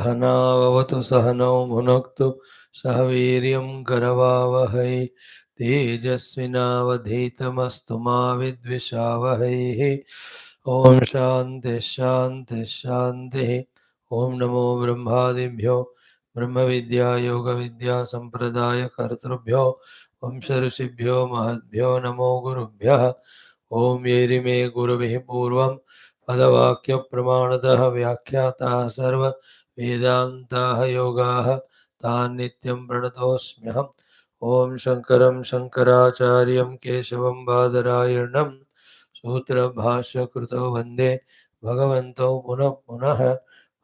सहनावतु सहनौ भुनक्तु सह वीर्यं करवावहै तेजस्विनावधीतमस्तु मा विद्विषावहैः। ॐ शान्तिः शान्तिः शान्तिः। ॐ नमो ब्रह्मादिभ्यो ब्रह्मविद्या योगविद्या सम्प्रदायकर्तृभ्यो वंशऋषिभ्यो महद्भ्यो नमो गुरुभ्यः। ॐ येरिमे गुरुभिः पूर्वं पदवाक्यप्रमाणतः व्याख्याताः सर्व वेदान्ताः योगाः तान् नित्यं प्रणतोऽस्म्यहम्। ॐ शङ्करं शङ्कराचार्यं केशवं बादरायणं सूत्रभाष्यकृतौ वन्दे भगवन्तौ पुनः पुनः।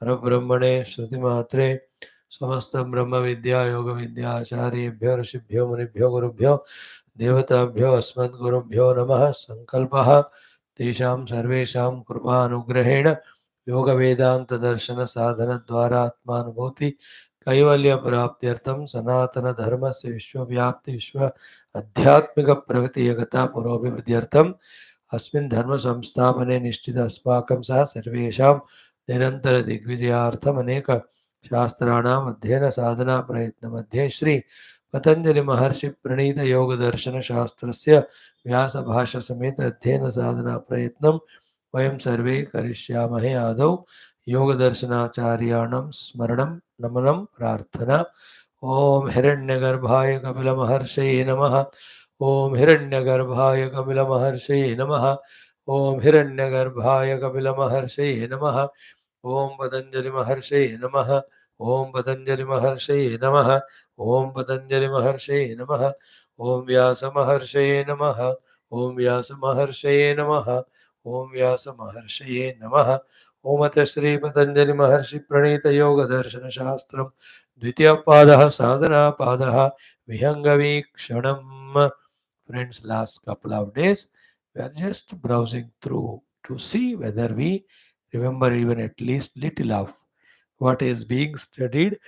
परब्रह्मणे श्रुतिमात्रे समस्तब्रह्मविद्या योगविद्याचार्येभ्यो ऋषिभ्यो मुनिभ्यो गुरुभ्यो देवताभ्यो अस्मद्गुरुभ्यो नमः। सङ्कल्पः तेषां सर्वेषां कृपानुग्रहेण योगवेदान्तदर्शनसाधनद्वारा आत्मानुभूति कैवल्यप्राप्त्यर्थं सनातनधर्मस्य विश्वव्याप्ति विश्व आध्यात्मिकप्रगतियगता पुरोभिवृद्ध्यर्थम् अस्मिन् धर्मसंस्थापने निश्चित अस्माकं सह सर्वेषां निरन्तरदिग्विजयार्थम् अनेक शास्त्राणाम् अध्ययनसाधनाप्रयत्नमध्ये श्री पतंजलि महर्षि प्रणीत योग दर्शन शास्त्रस्य व्यासभाष्यसमेत अध्ययनसाधनाप्रयत्नं वयं सर्वे करिष्यामहे। आदौ योगदर्शनाचार्याणां स्मरणं नमनं प्रार्थना। ओम हिरण्यगर्भाय कपिलमहर्षये नमः। ओम हिरण्यगर्भाय कपिलमहर्षये नमः। ओम हिरण्यगर्भाय कपिलमहर्षये नमः। ओम पतंजलि महर्षये नमः। ओम पतंजलि महर्षये नमः। ओम पतंजलि महर्षये नमः। ओम व्यास महर्षये नमः। ओम व्यास महर्षये नमः। ओम व्यास महर्षये नमः। ओम अथ श्री पतंजलि महर्षि प्रणीत योग दर्शन शास्त्रम द्वितीय पादः साधना पादः विहंगवीक्षणम्. Friends, last couple of days we are just browsing through to see whether we remember even at least little of what is being studied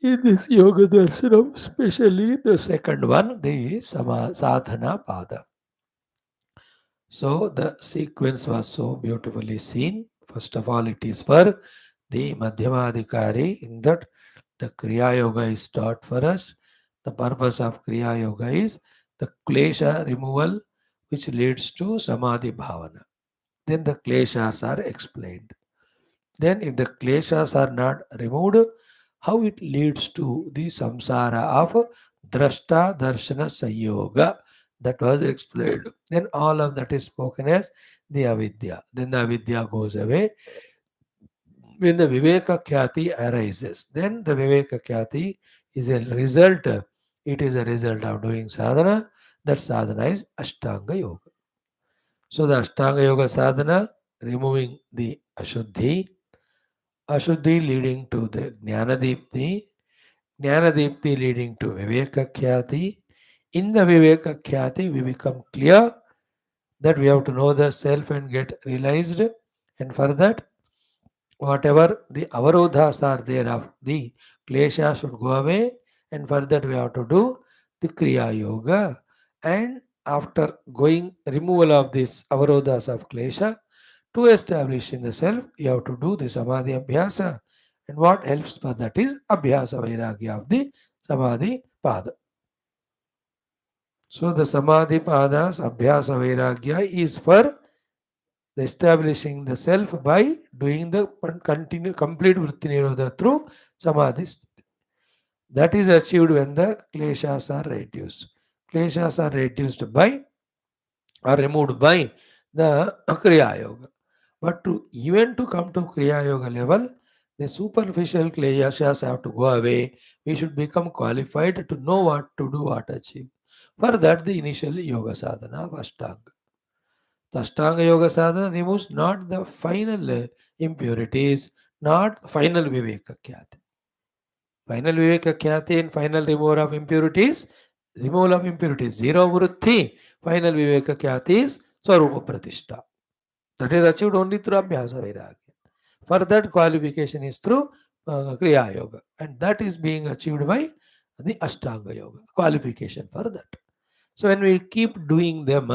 in this yoga darshanam, especially the second one, the sadhana pada. So the sequence was so beautifully seen. First of all, it is for the Madhyamadhikari, in that the Kriya Yoga is taught for us. The purpose of Kriya Yoga is the klesha removal, which leads to Samadhi Bhavana. Then the kleshas are explained. Then, if the kleshas are not removed, how it leads to the samsara of drashta darshana sayoga, that was explained. Then all of that is spoken as the avidya. Then the avidya goes away. When the viveka khyati arises, then the viveka khyati is a result. It is a result of doing sadhana. That sadhana is ashtanga yoga. So the ashtanga yoga sadhana, removing the ashuddhi, Ashuddhi leading to the Jnanadipti, Jnanadipti leading to Vivekakhyati. In the Vivekakhyati, we become clear that we have to know the self and get realized. And for that, whatever the avarodhas are there of the klesha should go away. And for that, we have to do the Kriya Yoga. And after going removal of this avarodhas of klesha, to establish in the self, you have to do the samadhi abhyasa. And what helps for that is abhyasa vairagya of the samadhi pada. So the samadhi padas, abhyasa vairagya is for the establishing the self by doing the complete vritti nirodha through samadhi sthiti. That is achieved when the kleshas are reduced. Kleshas are reduced by or removed by the kriya yoga. But to even to come to Kriya Yoga level, the superficial kleshas have to go away. We should become qualified to know what to do, what to achieve. For that, the initial yoga sadhana of Ashtanga. The Ashtanga yoga sadhana removes not the final impurities, not final viveka khyati. Final viveka khyati and final removal of impurities, zero vrutti. Final viveka khyati is swarupa pratishtha. That is achieved only through abhyasa vairagya. For that, qualification is through Kriya Yoga, and that is being achieved by the Ashtanga Yoga. Qualification for that. So, when we keep doing them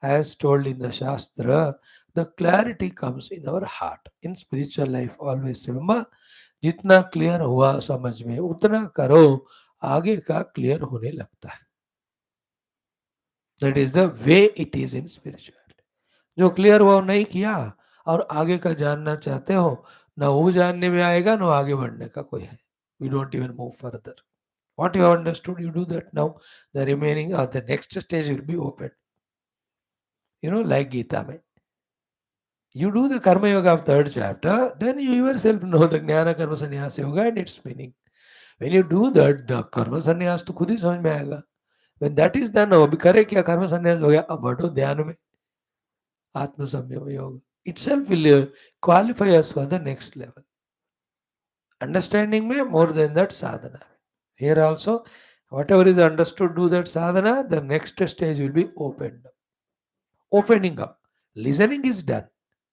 as told in the Shastra, the clarity comes in our heart. In spiritual life, always remember जितना clear हुआ समझ में उतना करो, आगे का clear होने लगता है. That is the way it is in spirituality. जो क्लियर हुआ वो नहीं किया और आगे का जानना चाहते हो, ना वो जानने में आएगा ना आगे बढ़ने का कोई है. We don't even move further. What you have understood, you do that now. The remaining or the next stage will be open. Like Gita mein. You do the Karma Yoga of third chapter, then you yourself know the Jnana Karma Sannyas Yoga and its meaning. When you do that, the Karma Sannyas तो खुद ही समझ में आएगा. When that is done, अभी करे क्या कर्म संन्यास हो गया, अब बढ़ो ध्यान में, आत्म संयम योग. Itself will qualify us for the next level. Understanding में more than that sadhana. Here also, whatever is understood, do that sadhana, the next stage will be opened. Opening up. Listening is done.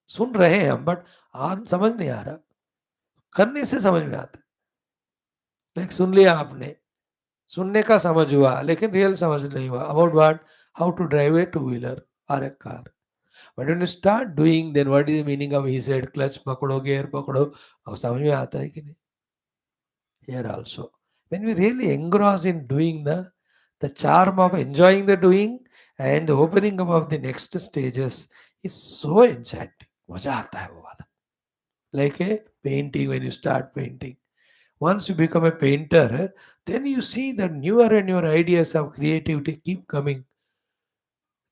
सुन रहे हैं हम, but आज समझ नहीं आ रहा. करने से समझ में आता है. लाइक सुन लिया आपने, सुनने का समझ हुआ, लेकिन रियल समझ नहीं हुआ. About what? How to drive a two wheeler और a car. But when you start doing, then what is the meaning of he said clutch पकड़ो, गियर पकड़ो, अब समझ में आता है कि नहीं? Here also, when we really engross in doing, the charm of enjoying the doing and the opening up of the next stages is so enchanting. मजा आता है वो वाला. Like a painting, when you start painting. Once you become a painter, then you see that newer and newer ideas of creativity keep coming.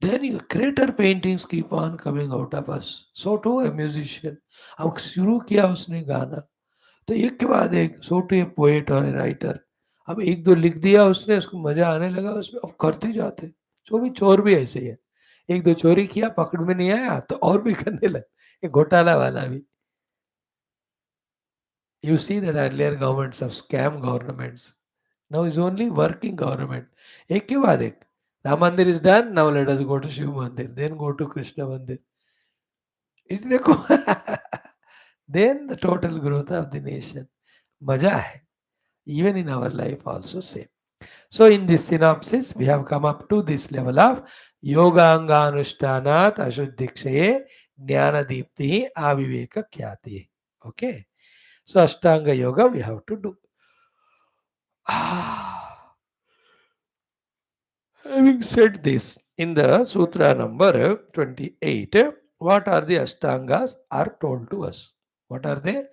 Then greater paintings keep on coming out of us. So too a musician. अब शुरू किया उसने गाना, तो एक के बाद एक, सो टू ए पोएट और ए राइटर. अब एक दो लिख दिया उसने, उसको मजा आने लगा उसमें, अब करते जाते. जो भी चोर भी ऐसे ही है, एक दो चोरी किया, पकड़ में नहीं आया तो और भी करने लगे. एक घोटाला वाला भी. You see that earlier governments of scam governments. Now is only working government. एक के बाद एक. Ram Mandir is done. Now let us go to Shiv Mandir. Then go to Krishna Mandir. It's देखो. Then the total growth of the nation. मजा है. Even in our life also same. So in this synopsis, we have come up to this level of Yoganga Anushthanat Ashuddhikshaye Jnana Deepti Aviveka Khyati. Okay. So Ashtanga Yoga we have to do. Having said this, in the Sutra number 28, what are the Ashtangas are told to us. What are they?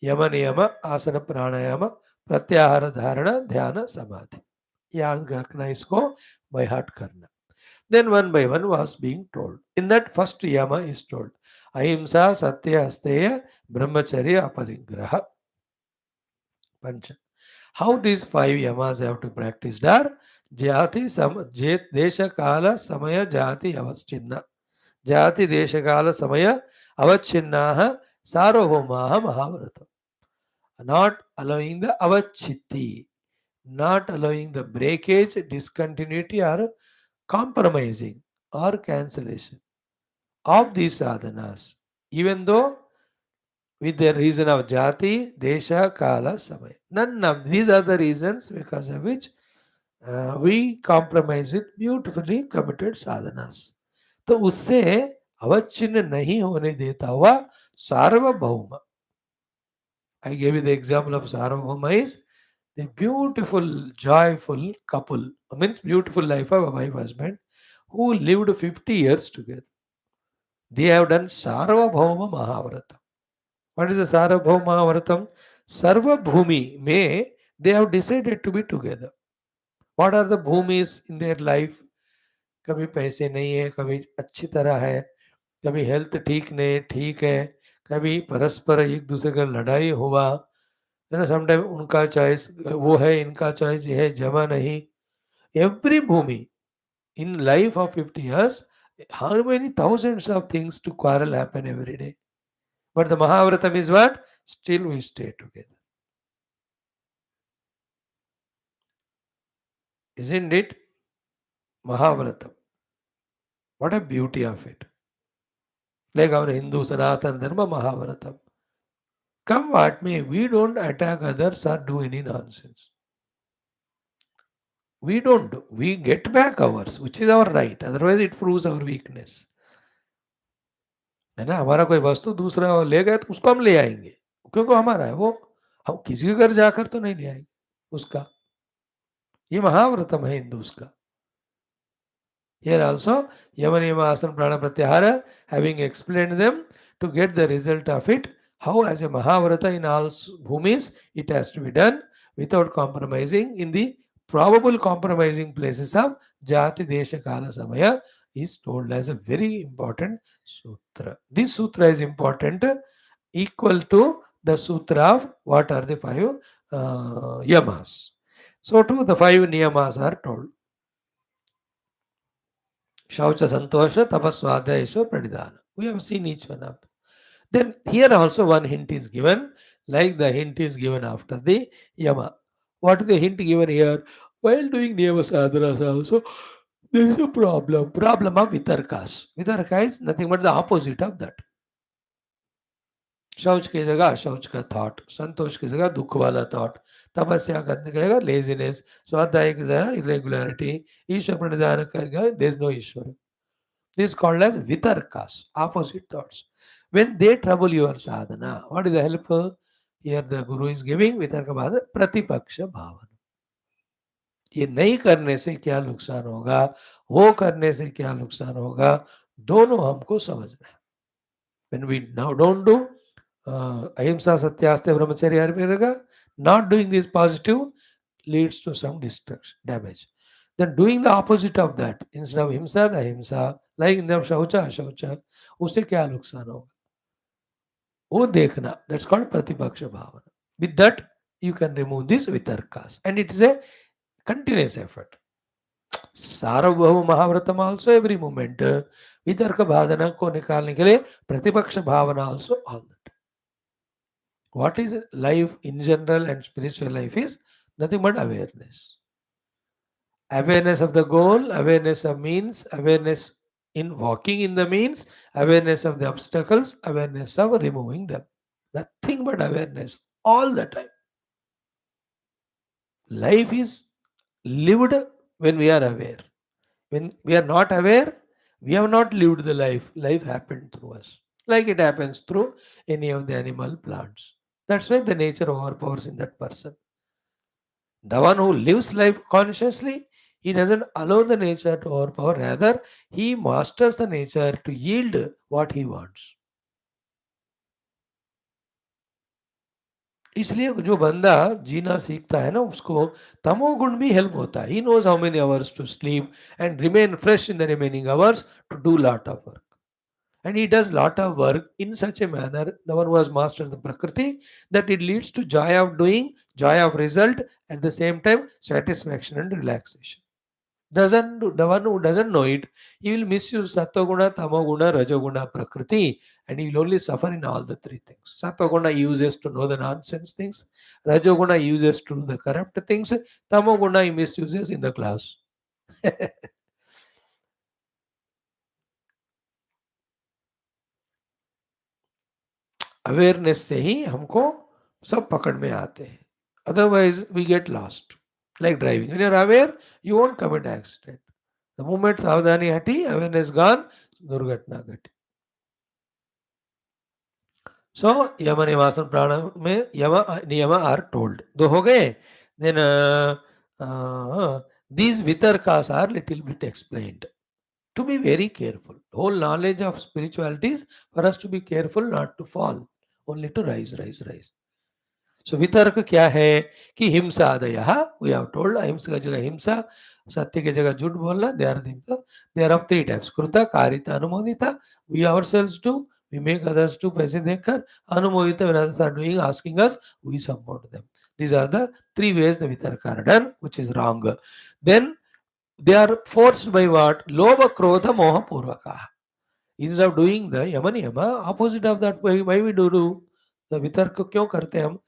Yama Niyama, Asana Pranayama, Pratyahara Dharana, Dhyana, Samadhi. याद रखना इसको, by heart करना. Then one by one was being told. In that first yama is told, ahimsa, satya, asteya, brahmacharya, aparigraha. Pancha. How these 5 yamas have to practice are jati, desha, kala, samaya, jati, avachinna. Jati, desha, kala, samaya, avachinnaha, sarvabhaumaha, mahavrata. Not allowing the avachitti. Not allowing the breakage, discontinuity or compromising or cancellation of these sadhanas, even though with the reason of jati, desha, kala, samaya. None of these are the reasons because of which we compromise with beautifully committed sadhanas. तो उससे अवच्छिन्न नहीं होने देता हुआ सार्वभौम. I gave you the example of Sarvabhauma is the beautiful, joyful couple, means beautiful life of a wife husband who lived 50 years together. They have done Sarvabhauma Mahavratam. What is the Sarvabhauma Mahavratam? Sarva Bhumi may they have decided to be together. What are the bhumis in their life? कभी पैसे नहीं है, कभी अच्छी तरह है, कभी health ठीक नहीं ठीक है, कभी परस्पर एक दूसरे का लड़ाई हुआ है ना. समटाइम उनका चॉइस वो है, इनका चॉइस ये है, जमा नहीं. एवरी भूमि in life of 50 years, how many thousands of things to quarrel happen every day. But the Mahavratam is what? Still we stay together. Isn't it? Mahavratam. What a beauty of it. Like our Hindu Sanatana Dharma Mahavratam. Come what may, we don't attack others or do any nonsense. We don't do. We get back ours, which is our right. Otherwise it proves our weakness. है ना. हमारा कोई वस्तु दूसरा ले गया तो उसको हम ले आएंगे क्योंकि हमारा है वो. हम किसी के घर जाकर तो नहीं ले आएंगे उसका, ये महाव्रतम है हिंदूज का. Here also, Yama Niyama Asana Prana Pratyahara, having explained them to get the result of it, how as a Mahavrata in all bhumis it has to be done without compromising in the probable compromising places of Jati Desha Kala Samaya is told as a very important sutra. This sutra is important, equal to the sutra of what are the five yamas. So too the five niyamas are told. Shaucha Santosha Tapaswadhyayasva Pranidhana. We have seen each one of them. Then here also one hint is given, like the hint is given after the Yama. What is the hint given here? While doing Niyama Sadhanas also, there is a problem. Problem of Vitarkas. Vitarka is nothing but the opposite of that. शौच की जगह शौच का thought, संतोष की जगह दुख वाला thought, तपस्या करने की जगह लेजीनेस, स्वाध्याय की जगह इरेगुलरिटी, ईश्वर प्रणिधान की जगह there is no Ishwar. This is called as vitarkas, opposite thoughts. When they trouble your sadhana, what is the help? Here the Guru is giving vitarka bhava, pratipaksha bhavana. ये नहीं करने से क्या नुकसान होगा, वो करने से क्या नुकसान होगा, दोनों हमको समझना है. When we now don't do ahimsa satyasya brahmacharya arpiraga, not doing this positive leads to some destruction, damage. Then doing the opposite of that, instead of himsa, the ahimsa, like in the shaucha, ashaucha, उससे क्या नुकसान होगा वो देखना. That's called प्रतिपक्ष भावना. With that you can remove this vitarkas, and it is a continuous effort. Sarvabhauma महाव्रतम also every moment वितर्क भावना को निकालने के लिए प्रतिपक्ष भावना also all that. What is life in general and spiritual life is nothing but awareness. Awareness of the goal, awareness of means, awareness in walking in the means, awareness of the obstacles, awareness of removing them. Nothing but awareness all the time. Life is lived when we are aware. When we are not aware, we have not lived the life. Life happened through us, like it happens through any of the animal plants. That's why the nature overpowers in that person. The one who lives life consciously, he doesn't allow the nature to overpower. Rather, he masters the nature to yield what he wants. इसलिए जो बंदा जीना सीखता है ना उसको तमोगुण भी help होता है. He knows how many hours to sleep and remain fresh in the remaining hours to do lot of work. And he does lot of work in such a manner, the one who has mastered the prakriti, that it leads to joy of doing, joy of result, at the same time satisfaction and relaxation. The one who doesn't know it, he will misuse sattva-guna, tamo-guna, rajo-guna, prakriti, and he will only suffer in all the three things. Sattva-guna uses to know the nonsense things, rajo-guna uses to do the corrupt things, tamo-guna he misuses in the class. Awareness से ही हमको सब पकड़ में आते हैं. Otherwise we get lost. Like driving, when you are aware you won't commit accident. The moment सावधानी हटी, अवेयरनेस गॉन, दुर्घटना घटी. सो यम निवासन प्राण में यम नियम आर टोल्ड. दो हो गए. देन दीज वितर्कास are little bit explained. To be very careful. Whole knowledge of spirituality is for us to be careful not to fall, only to rise, rise, rise. So वितर्क क्या है कि हिंसा आदयः, we have told अहिंसा की जगह हिंसा, सत्य की जगह झूठ बोलना, they are of three types. कृता, कारिता, अनुमोदिता. We ourselves do, we make others do पैसे देकर. अनुमोदिता, when others are doing, asking us, we support them. These are the three ways the vitarka are done, which is wrong. Then they are forced by what? Lobha, krodha, moha, purvaka. Instead of doing the yama niyama, opposite of that, why we do the vitarka क्यों करते हैं हम?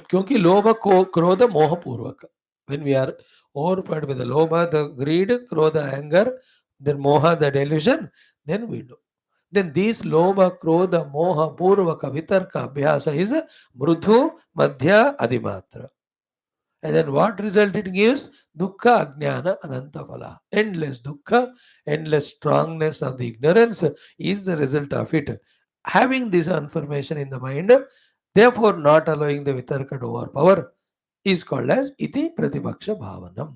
क्योंकि लोभ को क्रोध मोह पूर्वक. When we are overpowered with the lobha, the greed, krodha, anger, then moha, the delusion, then we do. Then these lobha, krodha, moha, purvaka, vitarka, abhyasa is mrudhu, madhya, adimatra. And then what result it gives? Dukkha, ajnana, ananta phala. Endless dukkha, endless strongness of the ignorance is the result of it. Having this information in the mind, Therefore, not allowing the vitarka to overpower is called as iti pratipaksha bhavanam.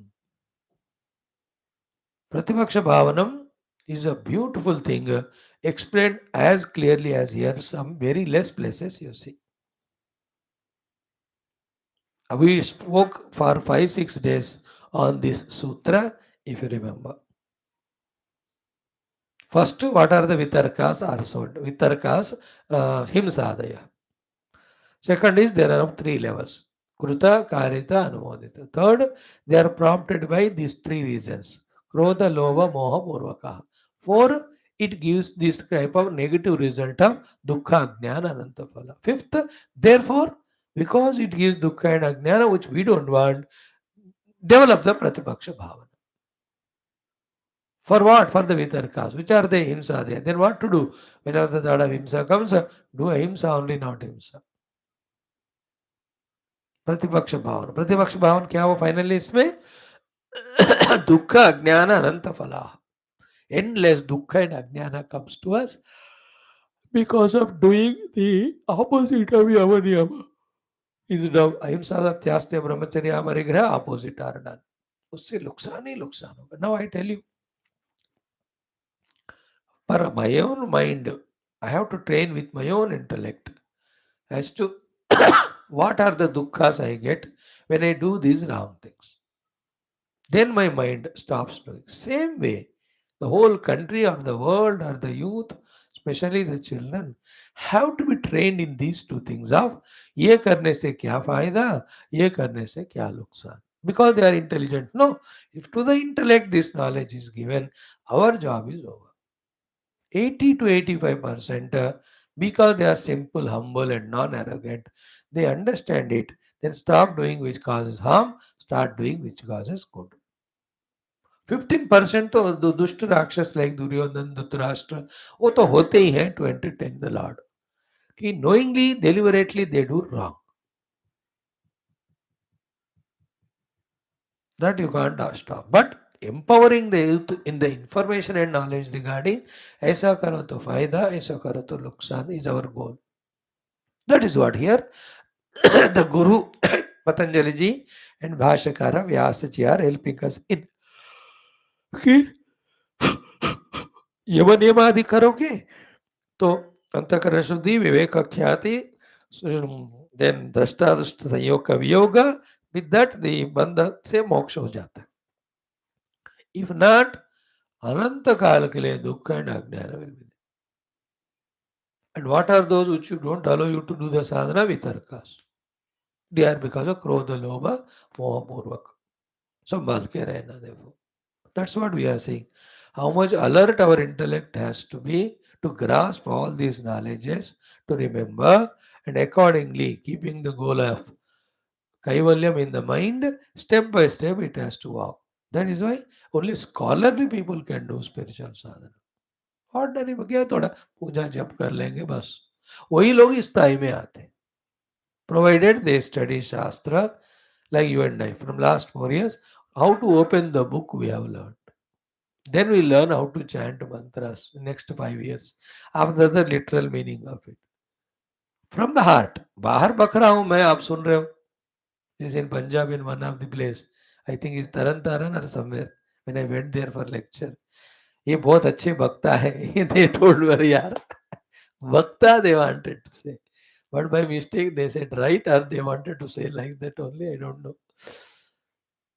Pratipaksha bhavanam is a beautiful thing, explained as clearly as here, some very less places you see. We spoke for 5 6 days on this sutra, if you remember. First, what are the vitarkas are sold? Vitarkas, himsadaya. Second is there are three levels. Kruta, Karita, Anumodita. Third, they are prompted by these three reasons. Krodha, Lova, Moha, Purvaka. Four, it gives this type of negative result of Dukkha, Jnana, Anantaphala. Fifth, therefore, because it gives Dukkha and Ajnana, which we don't want, develop the Pratipaksha Bhavana. For what? For the Vitarkas. Which are the Himsa there? Then what to do? Whenever the thought of Himsa comes, do Ahimsa only, not Himsa. प्रतिपक्ष भावन, प्रतिपक्ष भावन क्या हो finally इसमें? दुख अज्ञान अनंत फला. Endless dukkha and ajnana comes to us because of doing the opposite of yama niyama. Instead of ahimsa satyastya brahmacharya amarigraha, opposite are done. उससे नुकसान ही नुकसान होगा. Now I tell you, for my own mind, I have to train with my own intellect as to what are the dukkhas I get when I do these wrong things. Then my mind stops doing. Same way, the whole country or the world or the youth, especially the children, have to be trained in these two things of ये करने से क्या फायदा, ये करने से क्या नुकसान. Because they are intelligent. No, if to the intellect this knowledge is given, our job is over. 80 to 85%, because they are simple, humble, and non-arrogant, they understand it. Then stop doing which causes harm, start doing which causes good. 15% तो दुष्ट राक्षस like Duryodhan Dhritarashtra वो तो होते ही हैं to entertain the Lord कि knowingly deliberately they do wrong. That you can't stop, but empowering the youth in the information and knowledge regarding ऐसा करो तो फायदा ऐसा करो तो नुकसान is our goal. That is what here the Guru Patanjali ji and Bhashyakara Vyasa ji are helping us in. कि यम नियमादि करोगे तो अंतकरण शुद्धि विवेक ख्याति देन दृष्टा दुष्ट संयोग का वियोग विद दैट द बंध से मोक्ष हो जाता है. इफ नॉट अनंत काल के लिए dukh and agyan will be. And what are those which you don't allow you to do the sadhana वितर्कास. They are because of krodh lobh मोह पूर्वक. संभाल के रहना. देखो that's what we are saying. How much alert our intellect has to be to grasp all these knowledges, to remember, and accordingly keeping the goal of kaivalyam in the mind, step by step it has to walk. That is why only scholarly people can do spiritual sadhana. Ordinary में क्या थोड़ा पूजा जप कर लेंगे बस, वही लोग इस स्थाई में आते हैं. Provided they study shastra like you and I from last 4 years, how to open the book we have learned. Then we learn how to chant mantras next 5 years after the literal meaning of it. From the heart. बाहर बक रहा हूँ मैं, आप सुन रहे हो. Is in Punjab in one of the place. I think it's Taran Taran or somewhere. When I went there for lecture. ये बहुत अच्छे बकता है. They told me यार. Bhakta they wanted to say. But by mistake they said right or they wanted to say like that only. I don't know.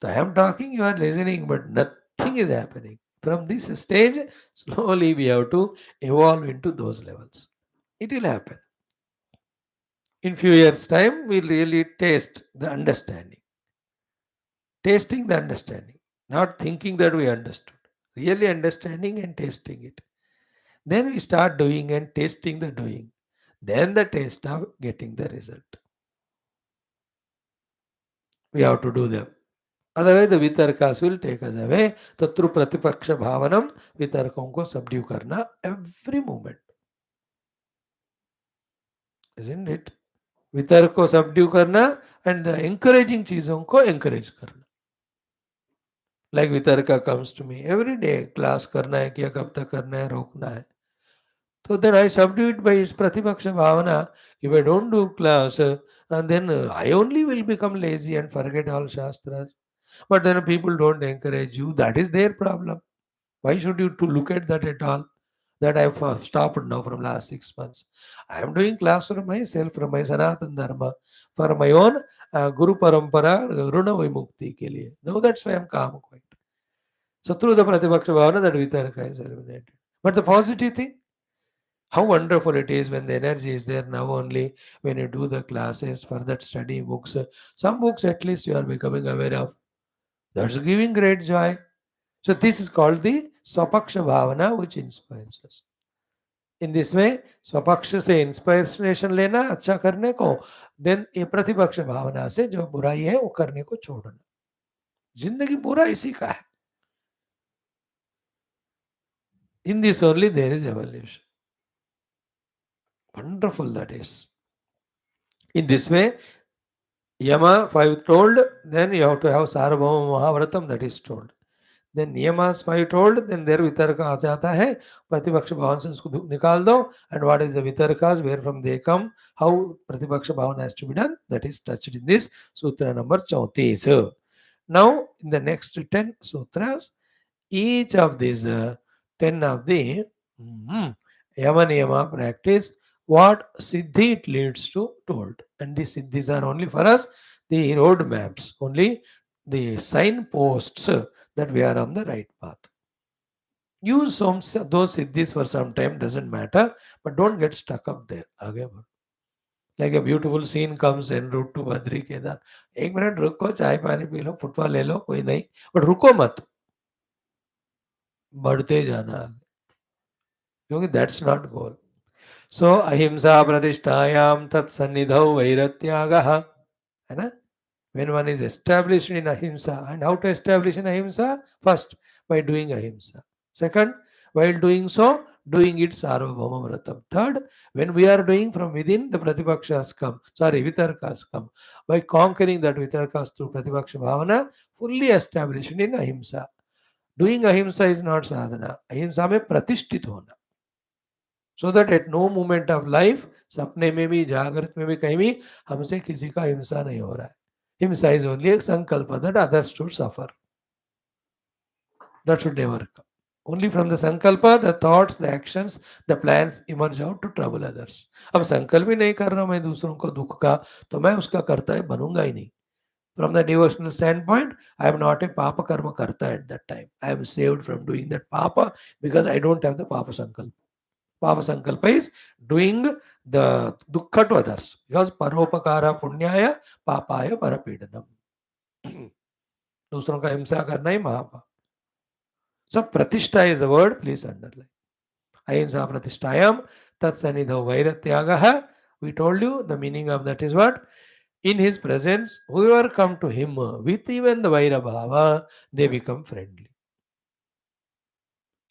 So I am talking, you are listening, but nothing is happening. From this stage, slowly we have to evolve into those levels. It will happen. In few years' time, we'll really taste the understanding. Tasting the understanding. Not thinking that we understood. Really understanding and tasting it. Then we start doing and tasting the doing. Then the taste of getting the result. We have to do them. Otherwise, the vitarkas will take us away. तो through प्रतिपक्ष भावनम वितर्कों को subdue करना every moment. Isn't it? वितर्क को subdue करना and the encouraging चीजों को encourage करना. Like vitarka comes to me every day. Class करना है क्या कब तक करना है रोकना है. So then I subdue it by his प्रतिपक्ष भावना If I don't do class, and then I only will become lazy and forget all Shastras. But then people don't encourage you. That is their problem. Why should you to look at that at all? That I've stopped now from last 6 months. I am doing class for myself, for my Sanatan Dharma, for my own Guru Parampara, Runa Vimukti ke liye. Now that's why I'm calm quite. So through the Pratibhaksha Bhavana, that Vitarka is eliminated. But the positive thing, how wonderful it is when the energy is there now only when you do the classes for that study books. Some books at least you are becoming aware of. That's giving great joy. So this is called the Swapaksha Bhavana which inspires us. In this way स्वपक्ष से inspiration लेना अच्छा करने को, then ये प्रतिपक्ष भावना से जो बुराई है वो करने को छोड़ना. जिंदगी पूरा इसी का है. In this only there is evolution. Wonderful that is. In this way, Yama 5 told, then you have to have Sarvabhauma Mahavratam, that is told. Then Niyamas 5 told, then there Vitarka आ जाता है, प्रतिपक्ष भावन से उसको निकाल दो, and what is the Vitarkas, where from they come, how प्रतिपक्ष भावन has to be done, that is touched in this Sutra number 34. Now, in the next 10 sutras, each of these 10 of the Yama Niyama practice, what Siddhi it leads to told. And these Siddhis are only for us, the road maps, only the signposts that we are on the right path. Use those Siddhis for some time, doesn't matter, but don't get stuck up there. आगे बढ़ो. Like a beautiful scene comes en route to Badri Kedar. एक minute रुको, चाय पानी P low, football ले लो, कोई नहीं, but रुको मत, बढ़ते जाना, क्योंकि दैट्स नॉट गोल. सो अहिंसा प्रतिष्ठायाम तत्सन्निधौ वैरत्यागः, है ना. When one is established in ahimsa, and how to establish in ahimsa? First, by doing ahimsa. Second, while doing so, doing it sarvabhauma vratam. Third, when we are doing from within, the pratipakshas come, vitarkas come. By conquering that vitarkas through pratipaksha bhavana, fully established in ahimsa. Doing ahimsa is not sadhana. Ahimsa में प्रतिष्ठित होना. So that at no moment of life, सपने में भी, जागृत में भी, कहीं भी हमसे किसी का हिंसा नहीं हो रहा है. Himsa is only a sankalpa that others should suffer. That should never come. Only from the sankalpa, the thoughts, the actions, the plans emerge out to trouble others. अब संकल्प ही नहीं कर रहा मैं दूसरों को दुख का, तो मैं उसका कर्ता है बनूंगा ही नहीं. From the devotional standpoint, I am not a papa karma karta at that time. I am saved from doing that papa because I don't have the papa sankalpa. Papa sankalpa is doing the dukkha to others. Because paropakara punyaya papaya parapidanam. दूसरों का हिंसा करना ही महापाप. So pratishtha is the word, please underline. Ahimsa pratishthayam tatsanidho vairatyagaha. We told you the meaning of that is what? In his presence, whoever come to him with even the vaira bhava, they become friendly.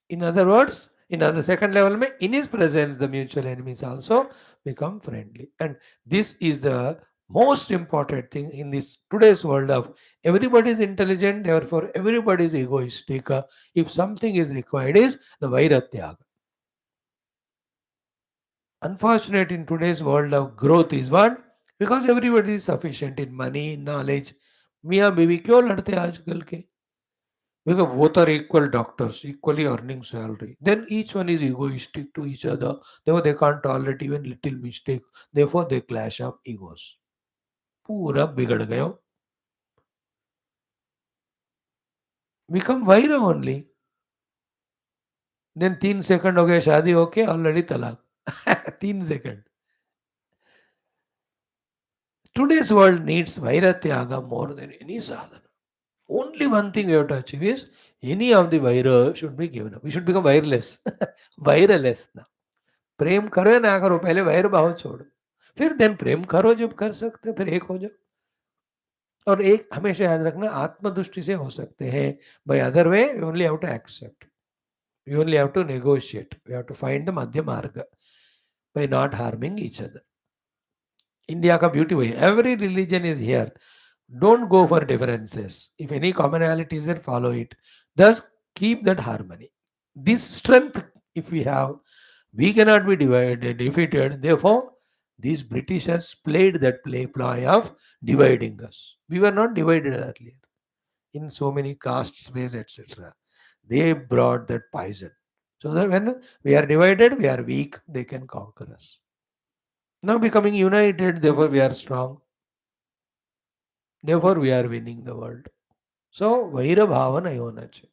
In other words, in the second level, in his presence, the mutual enemies also become friendly. And this is the most important thing in this today's world of everybody is intelligent, therefore everybody is egoistic. If something is required is the vairatyaga. Unfortunate in today's world of growth is what? Because everybody is sufficient in money, knowledge. मियाँ बीवी क्यों लड़ते हैं आजकल के? Because both are equal doctors, equally earning salary. Then each one is egoistic to each other. Therefore, they can't tolerate even little mistake. Therefore, they clash of egos. पूरा बिगड़ गए हो. Become vaira only. Then 3 second हो गए शादी होके already तलाक. 3 second. Today's world needs vairatyaga more than any sadhana. Only one thing we have to achieve is any of the vaira should be given up. We should become wireless. Wireless now. प्रेम करो या ना करो, पहले वैर भाव छोड़ो, फिर then प्रेम करो जब कर सकते हो, फिर एक हो जाओ. और एक हमेशा याद रखना, आत्मदृष्टि से हो सकते हैं. By other way you only have to accept, you only have to negotiate, you have to find the madhya marg by not harming each other. India का ब्यूटी वही, every religion is here. Don't go for differences. If any commonality is there, follow it. Thus, keep that harmony. This strength, if we have, we cannot be divided, defeated. Therefore, These Britishers played that ploy of dividing us. We were not divided earlier in so many castes, ways, etc. They brought that poison. So that when we are divided, we are weak, they can conquer us. Now becoming united, therefore we are strong. Therefore we are winning the world. So Vaira Bhava nahi hona chahiye.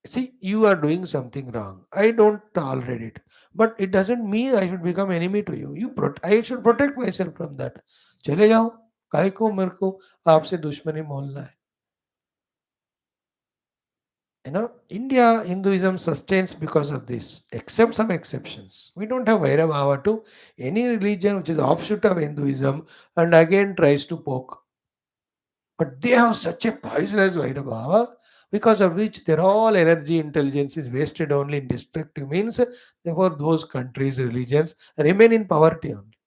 See, you are doing something wrong. I don't tolerate it. But it doesn't mean I should become enemy to you. I should protect myself from that. चले जाओ. काय को मेरे को आपसे दुश्मनी मोलना है. India Hinduism sustains because of this, except some exceptions. We don't have Vairabhava to any religion which is offshoot of Hinduism and again tries to poke. But they have such a poisonous Vairabhava because of which their all energy intelligence is wasted only in destructive means. Therefore, those countries, religions remain in poverty only.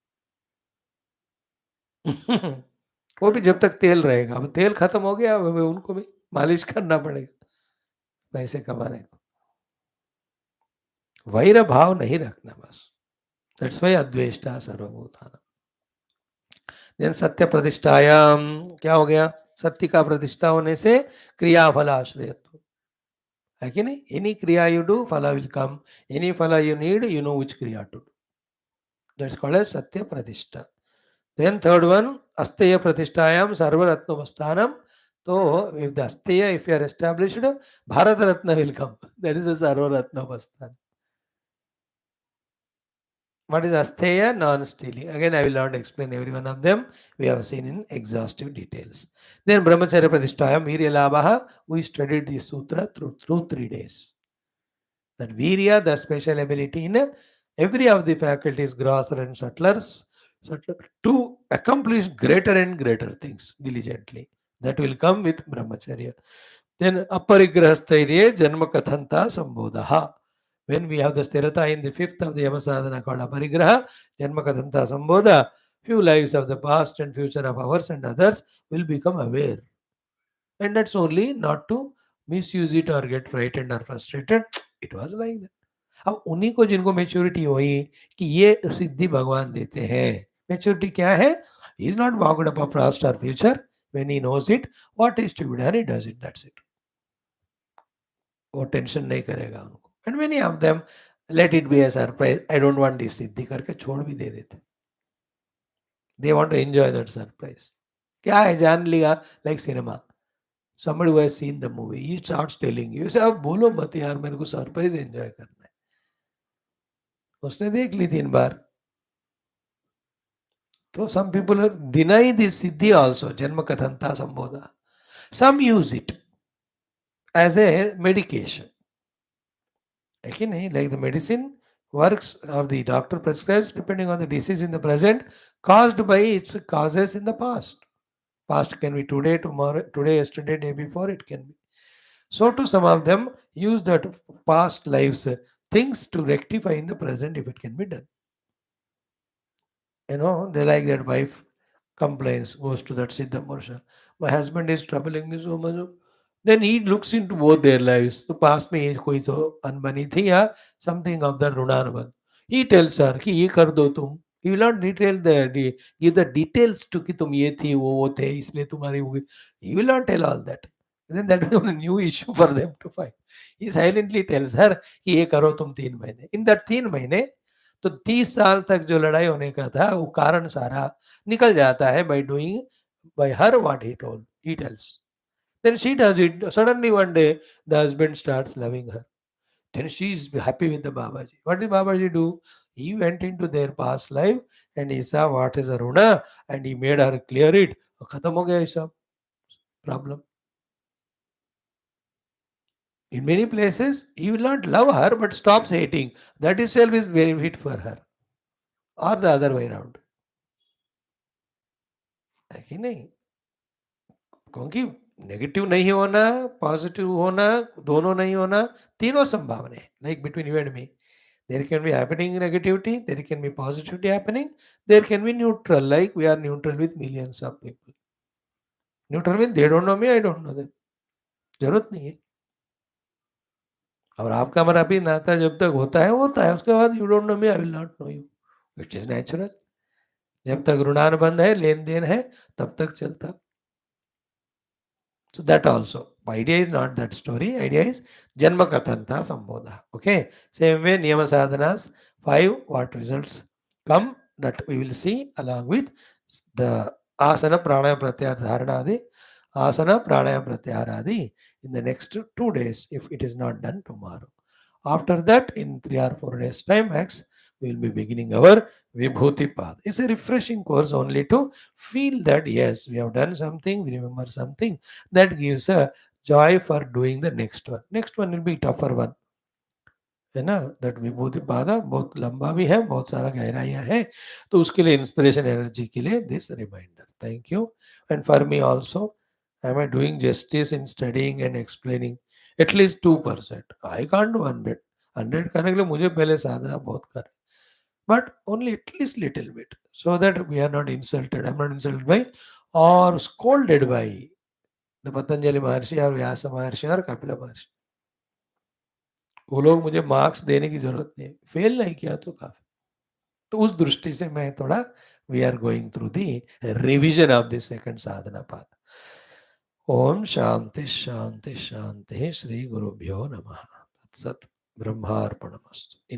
वो भी जब तक तेल रहेगा, अब तेल खत्म हो गया, अब उनको भी मालिश करना पड़ेगा पैसे कमाने को. वैर भाव नहीं रखना बस. दैट्स वाई अद्वेष्टा सर्वभूतानां. देन सत्य प्रतिष्ठायाम क्या हो गया? सत्य का प्रतिष्ठा होने से क्रिया फल आश्रयत्व है कि नहीं? Any kriya you do phala will come. Any phala you need, you know which kriya to do. That's called as satya pratishtha. Then third one asteya pratishthayam sarvaratnopasthanam. तो if the asteya, if you are established, Bharat Ratna will come. That is the sarvaratnopasthan. What is Astheya? Non-stealing. Again, I will not explain every one of them. We have seen in exhaustive details. Then Brahmacharya Pratishtayam Virya Labhaha. We studied this sutra through 3 days. That Virya, the special ability in every of the faculties, grosser and subtler, to accomplish greater and greater things diligently. That will come with Brahmacharya. Then Aparigrahasthirye Janma Kathanta Sambodha. When we have the sthirata in the fifth of the Yamasadhana called Aparigraha, Janmakatanta Sambodha, few lives of the past and future of ours and others will become aware. And that's only not to misuse it or get frightened or frustrated. It was like that. अब उन्हीं को जिनको maturity हुई कि ये सिद्धि भगवान देते हैं. मेच्योरिटी क्या है? He is not bogged up of past or future. When he knows it, what is to be done, he does it. That's it. वो टेंशन नहीं करेगा उनको. And many of them let it be a surprise. I don't want this सिद्धि करके छोड़ भी दे देते. They want to enjoy that surprise. क्या है, जान लिया. Like cinema, somebody who has seen the movie, he starts telling you, say अब बोलो मत यार, मेरे को सरप्राइज एंजॉय करना है. उसने देख ली 3 बार. तो some people deny this siddhi also, janma kathanta sambodha. Some use it as a medication. Like the medicine works or the doctor prescribes depending on the disease in the present caused by its causes in the past. Past can be today, tomorrow, today, yesterday, day before, it can be. So to some of them use that past lives things to rectify in the present if it can be done. They like that wife complains, goes to that Siddha Pursha. My husband is troubling me so much. Then he looks into both their lives. तो past में कोई तो अनबनी थी या something of the ऋणानुबंध. He tells her कि ये कर दो तुम. He will not give the details to कि तुम ये थी वो थे इसलिए तुम्हारी वो. He will not tell all that. Then that becomes a new issue for them to find. He silently tells her कि ये करो तुम 3 महीने. In that 3 महीने तो 30 साल तक जो लड़ाई होने का था वो कारण सारा निकल जाता है by her what he tells. Then she does it. Suddenly one day the husband starts loving her. Then she is happy with the Babaji. What did Babaji do? He went into their past life and he saw what is a runa and he made her clear it. Khatam ho gaya isab problem. In many places, he will not love her but stops hating. That itself is benefit for her. Or the other way around. है कि नहीं? क्योंकि negative नहीं होना, positive होना, दोनों नहीं होना, तीनों संभावना है. Like between you and me, there can be happening negativity, there can be positivity happening, there can be neutral, like we are neutral with millions of people. Neutral means they don't know me, I don't know them. जरूरत नहीं है. और आपका हमारा भी नाता जब तक होता है उसके बाद you don't know me, I will not know you, which is natural. जब तक ऋणानुबंध है, लेन देन है, तब तक चलता. So that also. Idea is not that story. Idea is Janma Katanta Sambodha. Okay. Same way, Niyama Sadhanas, 5, what results come that we will see along with the Asana Pranayama Pratyahara Dharanadi, Asana Pranayama Pratyahara Adi in the next 2 days if it is not done tomorrow. After that, in 3 or 4 days time max, we will be beginning our Vibhuti path. It's a refreshing course only to feel that yes, we have done something, we remember something. That gives a joy for doing the next one. Next one will be tougher one. है ना, that विभूति पादा बहुत लंबा भी है, बहुत सारा गहराइयाँ है, तो उसके लिए इंस्पिरेशन एनर्जी के लिए this reminder. Thank you. And for me also, am I doing justice in studying and explaining? At least 2%. I can't do 100. 100 करने के लिए मुझे पहले साधना बहुत कर, but only at least little bit, so that we are not insulted. I'm not insulted by or scolded by the Patanjali Maharshi or Vyasa Maharshi or Kapila Maharshi. वो लोग मुझे मार्क्स देने की जरूरत नहीं, फेल नहीं किया तो काफी. तो उस दृष्टि से मैं थोड़ा, we are going through the revision of the second sadhana path. ओम शांति शांति शांति. श्री गुरुभ्यो नमः. तत्सत. ब्रह्मार्पणमस्तु.